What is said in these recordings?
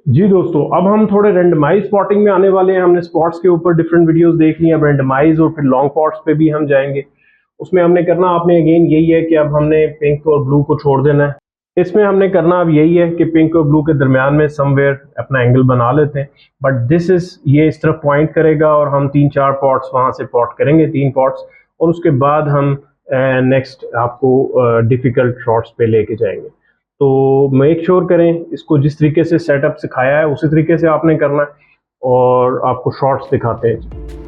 जी दोस्तों, अब हम थोड़े रेंडमाइज स्पॉटिंग में आने वाले हैं। हमने स्पॉट्स के ऊपर डिफरेंट वीडियोस देख ली, अब रेंडमाइज और फिर लॉन्ग पॉट्स पे भी हम जाएंगे। उसमें हमने करना आपने अगेन यही है कि अब हमने पिंक और ब्लू को छोड़ देना है। इसमें हमने करना अब यही है कि पिंक और ब्लू के दरमियान में समवेयर अपना एंगल बना लेते हैं। बट दिस इज ये इस तरफ पॉइंट करेगा और हम 3-4 पॉट्स वहां से पॉट करेंगे, 3 पॉट्स, और उसके बाद हम नेक्स्ट आपको डिफिकल्ट शॉट्स पे लेके जाएंगे। तो मेक श्योर करें इसको जिस तरीके से सेटअप सिखाया है उसी तरीके से आपने करना है, और आपको शॉर्ट्स दिखाते हैं।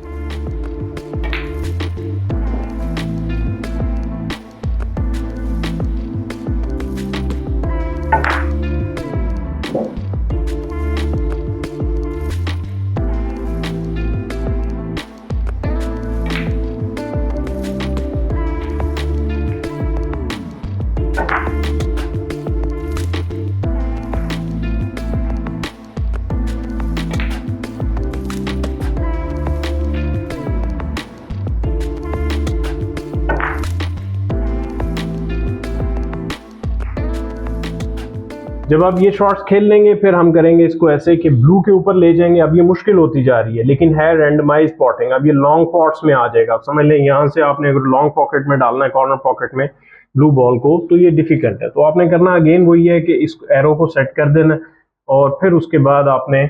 जब आप ये शॉट्स खेल लेंगे फिर हम करेंगे इसको ऐसे कि ब्लू के ऊपर ले जाएंगे। अब ये मुश्किल होती जा रही है लेकिन है रेंडमाइज स्पॉटिंग। अब ये लॉन्ग पॉट्स में आ जाएगा। आप समझ लें, यहाँ से आपने अगर लॉन्ग पॉकेट में डालना है, कॉर्नर पॉकेट में ब्लू बॉल को, तो ये डिफिकल्ट है। तो आपने करना अगेन वही है कि इस एरो को सेट कर देना और फिर उसके बाद आपने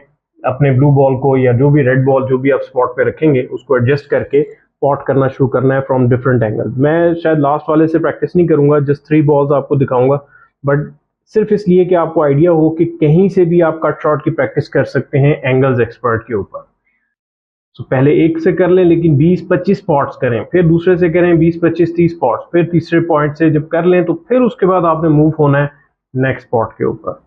अपने ब्लू बॉल को या जो भी रेड बॉल जो भी आप स्पॉट पे रखेंगे उसको एडजस्ट करके पॉट करना शुरू करना है फ्रॉम डिफरेंट एंगल। मैं शायद लास्ट वाले से प्रैक्टिस नहीं करूंगा, जस्ट 3 बॉल्स आपको दिखाऊंगा, बट सिर्फ इसलिए कि आपको आइडिया हो कि कहीं से भी आप कट शॉट की प्रैक्टिस कर सकते हैं एंगल्स एक्सपर्ट के ऊपर। तो पहले एक से कर लें लेकिन 20-25 स्पॉट्स करें, फिर दूसरे से करें 20-25-30 स्पॉट्स, फिर तीसरे पॉइंट से जब कर लें तो फिर उसके बाद आपने मूव होना है नेक्स्ट स्पॉट के ऊपर।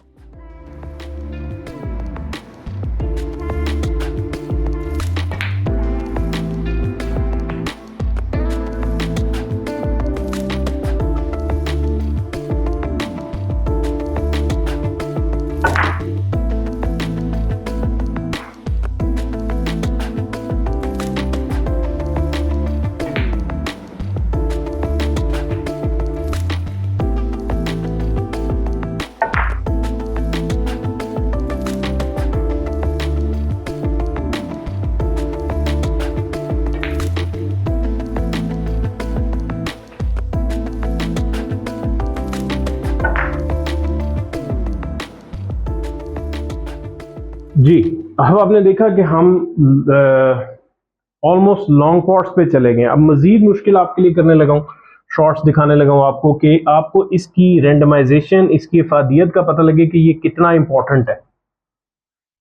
जी, अब आपने देखा कि हम ऑलमोस्ट लॉन्ग पॉट्स पे चले गए। अब मजीद मुश्किल आपके लिए करने लगा हूँ, शॉर्ट्स दिखाने लगा हूँ आपको कि आपको इसकी रेंडमाइजेशन, इसकी इफादियत का पता लगे कि ये कितना इंपॉर्टेंट है।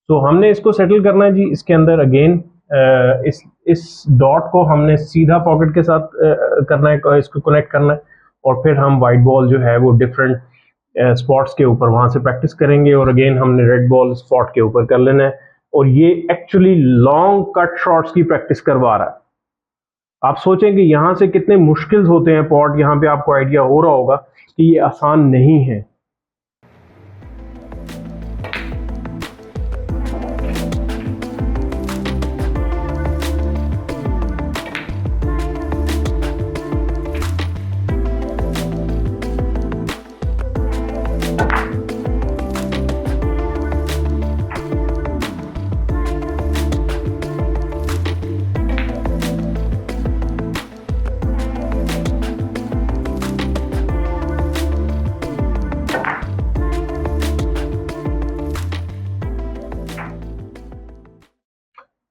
तो हमने इसको सेटल करना है जी। इसके अंदर अगेन इस डॉट को हमने सीधा पॉकेट के साथ करना है, इसको कनेक्ट करना है, और फिर हम वाइट बॉल जो है वो डिफरेंट स्पॉट्स के ऊपर वहां से प्रैक्टिस करेंगे, और अगेन हमने रेड बॉल स्पॉट के ऊपर कर लेना है। और ये एक्चुअली लॉन्ग कट शॉट्स की प्रैक्टिस करवा रहा है। आप सोचें कि यहां से कितने मुश्किल होते हैं पॉट, यहाँ पे आपको आइडिया हो रहा होगा कि ये आसान नहीं है।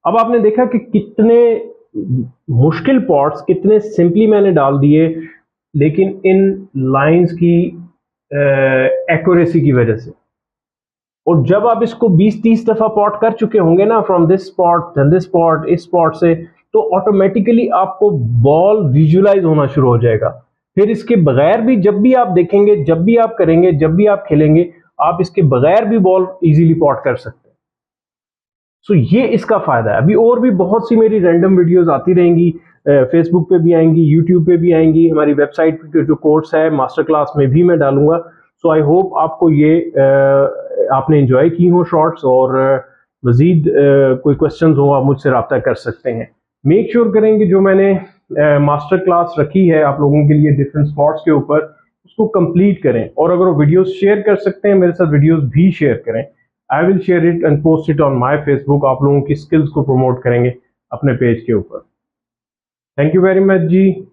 अब आपने देखा कि कितने मुश्किल पॉट्स कितने सिंपली मैंने डाल दिए, लेकिन इन लाइंस की एक्यूरेसी की वजह से। और जब आप इसको 20-30 दफा पॉट कर चुके होंगे ना, from this spot then this spot, इस स्पॉट से, तो ऑटोमेटिकली आपको बॉल विजुलाइज होना शुरू हो जाएगा। फिर इसके बगैर भी जब भी आप देखेंगे, जब भी आप करेंगे, जब भी आप खेलेंगे, आप इसके बगैर भी बॉल इजीली पॉट कर सकते हैं। सो ये इसका फायदा है। अभी और भी बहुत सी मेरी रैंडम वीडियोस आती रहेंगी, फेसबुक पे भी आएंगी, यूट्यूब पे भी आएंगी, हमारी वेबसाइट पे जो कोर्स है मास्टर क्लास में भी मैं डालूंगा। सो आई होप आपको ये आपने एंजॉय की हो शॉर्ट्स, और मजीद कोई क्वेश्चंस हो आप मुझसे रब्ता कर सकते हैं। मेक श्योर करेंगे जो मैंने मास्टर क्लास रखी है आप लोगों के लिए डिफरेंट स्पॉट्स के ऊपर, उसको कंप्लीट करें, और अगर वो वीडियोस शेयर कर सकते हैं मेरे साथ वीडियोस भी शेयर करें। I will share it and post it on my Facebook. आप लोगों की स्किल्स को प्रमोट करेंगे अपने पेज के ऊपर। Thank you very much ji.